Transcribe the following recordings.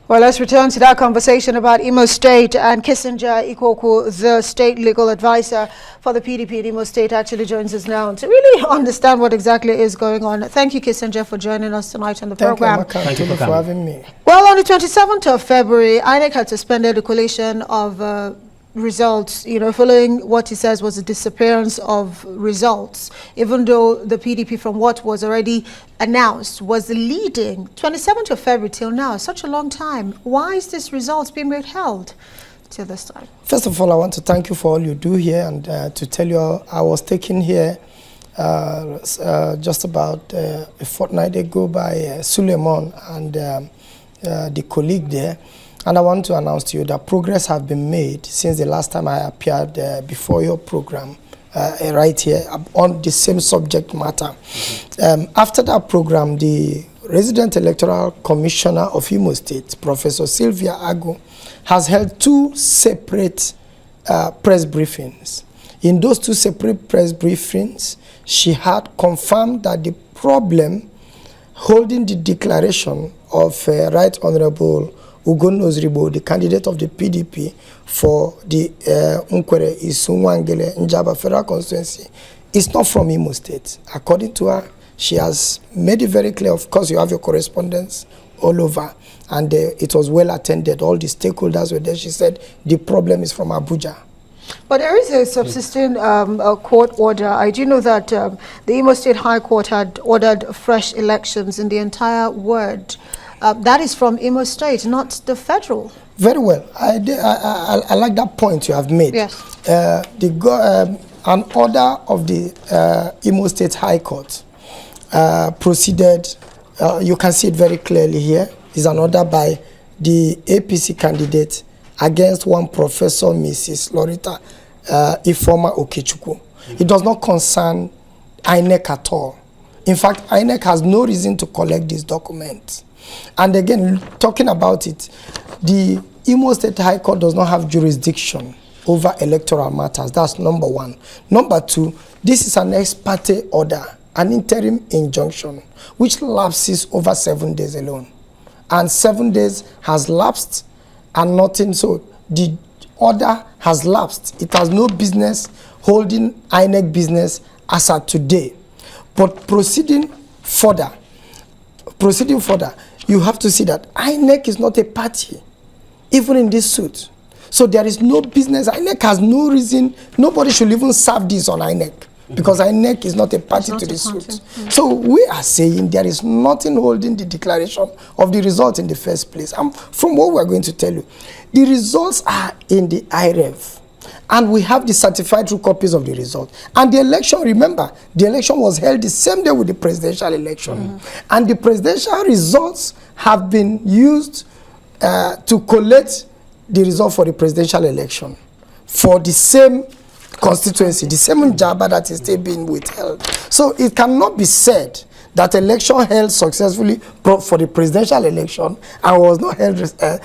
Well, let's return to that conversation about Imo State, and Kissinger Ikeokwu, the state legal advisor for the PDP in Imo State, actually joins us now to really understand what exactly is going on. Thank you, Kissinger, for joining us tonight on the program. Thank you for having me. Well, on the 27th of February, INEC had suspended the collation of results, following what he says was the disappearance of results, even though the PDP, from what was already announced, was leading. 27th of February till now, such a long time. Why is this results being withheld till this time? First of all, I want to thank you for all you do here, and to tell you I was taken here just about a fortnight ago by Suleiman and the colleague there. And I want to announce to you that progress has been made since the last time I appeared before your program, right here, on the same subject matter. After that program, the Resident Electoral Commissioner of Imo State, Professor Sylvia Agu, has held two separate press briefings. In those two separate press briefings, she had confirmed that the problem holding the declaration of Right Honorable Ugon Ozribo, the candidate of the PDP for the Nkwere Isunwangele Njaba Federal Constituency, is not from Imo State. According to her, she has made it very clear. Of course, you have your correspondence all over, and it was well attended. All the stakeholders were there. She said the problem is from Abuja. But there is a subsisting court order. I do know that the Imo State High Court had ordered fresh elections in the entire ward. That is from Imo State, not the federal. Very well. I like that point you have made. Yes. An order of the Imo State High Court proceeded. You can see it very clearly here. It's an order by the APC candidate against one Professor Mrs. Lorita Ifoma Okechukwu. It does not concern INEC at all. In fact, INEC has no reason to collect this document. And again, talking about it, the Imo State High Court does not have jurisdiction over electoral matters. That's number one. Number two, this is an ex parte order, an interim injunction, which lapses over 7 days alone. And 7 days has lapsed and nothing. So the order has lapsed. It has no business holding INEC business as of today. But proceeding further, you have to see that INEC is not a party, even in this suit. So there is no business. INEC has no reason. Nobody should even serve this on INEC, because INEC is not a party to the suit. So we are saying there is nothing holding the declaration of the result in the first place. From what we are going to tell you, the results are in the IREV. And we have the certified true copies of the result. And the election, remember, the election was held the same day with the presidential election. And the presidential results have been used to collect the result for the presidential election for the same constituency, the same Njaba that is still being withheld. So it cannot be said that election held successfully for the presidential election and was not held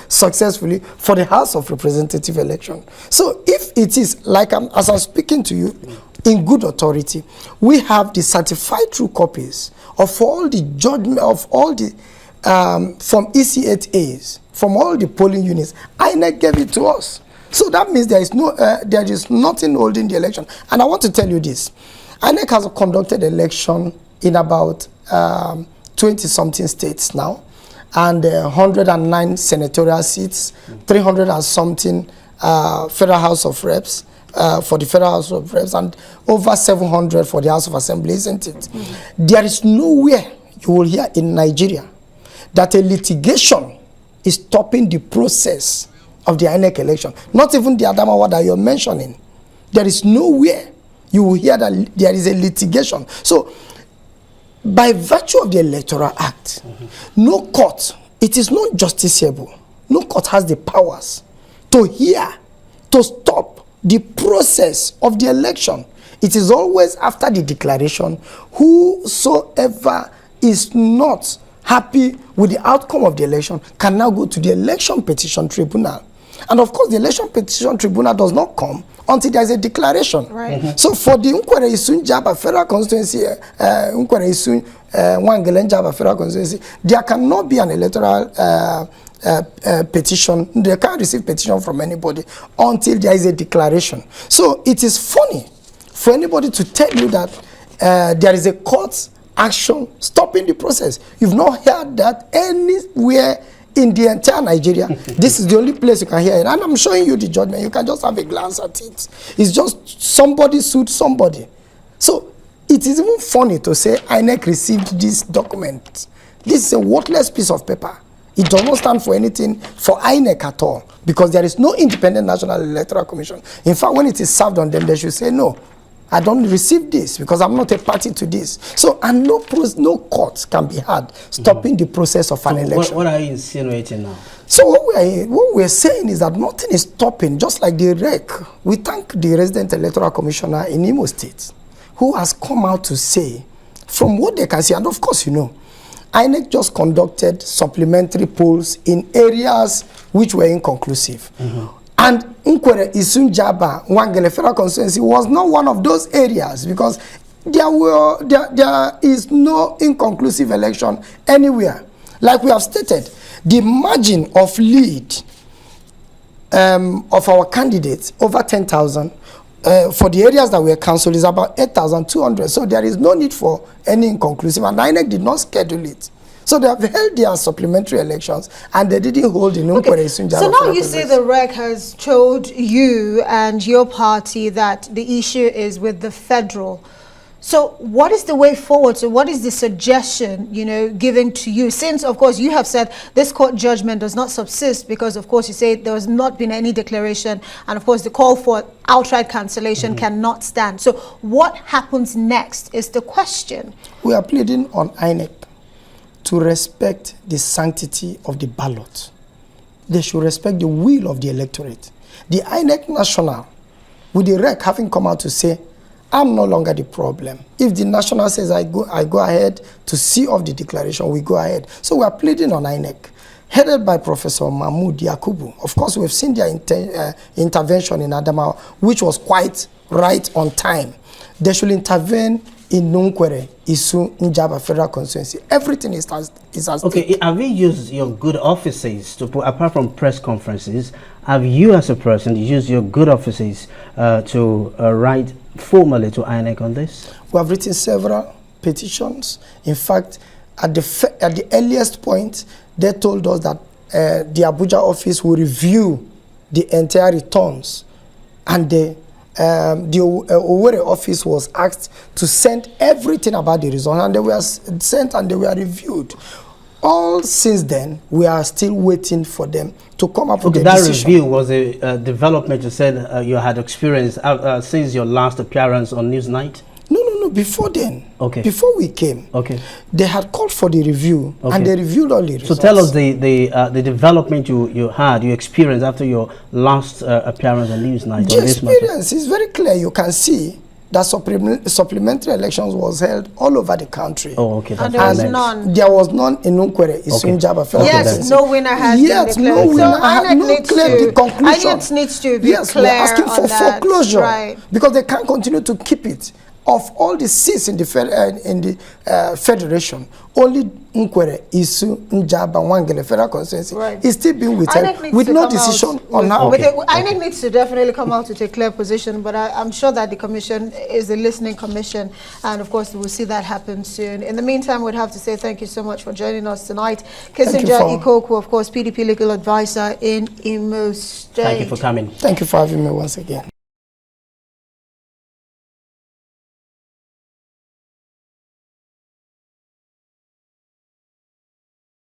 successfully for the House of Representative election. So if it is, like as I'm speaking to you, in good authority, we have the certified true copies of all the judgment, of all the, from EC8As, from all the polling units. INEC gave it to us. So that means there is nothing holding the election. And I want to tell you this. INEC has conducted election in about 20-something states now, and 109 senatorial seats, 300 and something Federal House of Reps, for the Federal House of Reps, and over 700 for the House of Assembly, isn't it? There is nowhere you will hear in Nigeria that a litigation is stopping the process of the INEC election. Not even the Adamawa that you're mentioning. There is nowhere you will hear that there is a litigation. So, by virtue of the Electoral Act, no court, it is not justiciable. No court has the powers to hear, to stop the process of the election. It is always after the declaration. Whosoever is not happy with the outcome of the election can now go to the Election Petition Tribunal. And of course, the election petition tribunal does not come until there is a declaration. Right. So for the Nkwere Isun Jaba Federal Constituency, Nkwere Isun Wangele Jaba Federal Constituency, there cannot be an electoral petition. They can't receive petition from anybody until there is a declaration. So it is funny for anybody to tell you that there is a court action stopping the process. You've not heard that anywhere in the entire Nigeria. This is the only place you can hear it. And I'm showing you the judgment. You can just have a glance at it. It's just somebody sued somebody. So it is even funny to say INEC received this document. This is a worthless piece of paper. It does not stand for anything for INEC at all, because there is no independent National Electoral Commission. In fact, when it is served on them, they should say, no, I don't receive this because I'm not a party to this. So, and no court can be had stopping the process of an election. What are you insinuating now? So what we're saying is that nothing is stopping, just like the REC. We thank the resident electoral commissioner in Imo State, who has come out to say, from what they can see, and of course, you know, INEC just conducted supplementary polls in areas which were inconclusive. And Nkwere Isun Jaba Wangele Federal Constituency was not one of those areas, because there is no inconclusive election anywhere. Like we have stated, the margin of lead of our candidates over 10,000 for the areas that were cancelled is about 8,200. So there is no need for any inconclusive, and INEC did not schedule it. So they have held their supplementary elections, and they didn't hold the Nkwere Isun Jaba. So now you say the REC has told you and your party that the issue is with the federal. So what is the way forward? So what is the suggestion, you know, given to you? Since, of course, you have said this court judgment does not subsist because, of course, you say there has not been any declaration. And, of course, the call for outright cancellation cannot stand. So what happens next is the question. We are pleading on INEC to respect the sanctity of the ballot. They should respect the will of the electorate. The INEC National, with the REC having come out to say, I'm no longer the problem. If the National says I go ahead to see off the declaration, we go ahead. So we are pleading on INEC, headed by Professor Mahmoud Yakubu. Of course, we've seen their intervention in Adamawa, which was quite right on time. They should intervene in Nkwere Isun Jaba Federal Constituency. Everything is as okay. Have you used your good offices to put, apart from press conferences, have you as a person used your good offices to write formally to INEC on this? We have written several petitions. In fact, at the earliest point, they told us that the Abuja office will review the entire returns, and the Owerri office was asked to send everything about the results, and they were sent and they were reviewed. All since then, we are still waiting for them to come up with a decision. That review was a development you said you had experienced since your last appearance on Newsnight? No, before then. Okay. Before we came. Okay. They had called for the review, and they reviewed all the results. So tell us the development you experienced after your last appearance on Newsnight. The experience is very clear. You can see that supplementary elections was held all over the country. Oh, okay. And there was none. There was none in Nkwere Isun Jaba Federal Yes, no winner has been declared. No winner so has not cleared the conclusion. INEC needs to be yes, clear we're asking for foreclosure, right, because they can't continue to keep it. Of all the seats in the federation, only Nkwere Isun Jaba Wangele Federal Constituency is still being withheld with no decision on how. INEC needs to definitely come out to take clear position, but I'm sure that the commission is a listening commission, and of course we'll see that happen soon. In the meantime, we'd have to say thank you so much for joining us tonight. Kissinger Ikeokwu, of course, PDP legal advisor in Imo State. Thank you for coming. Thank you for having me once again.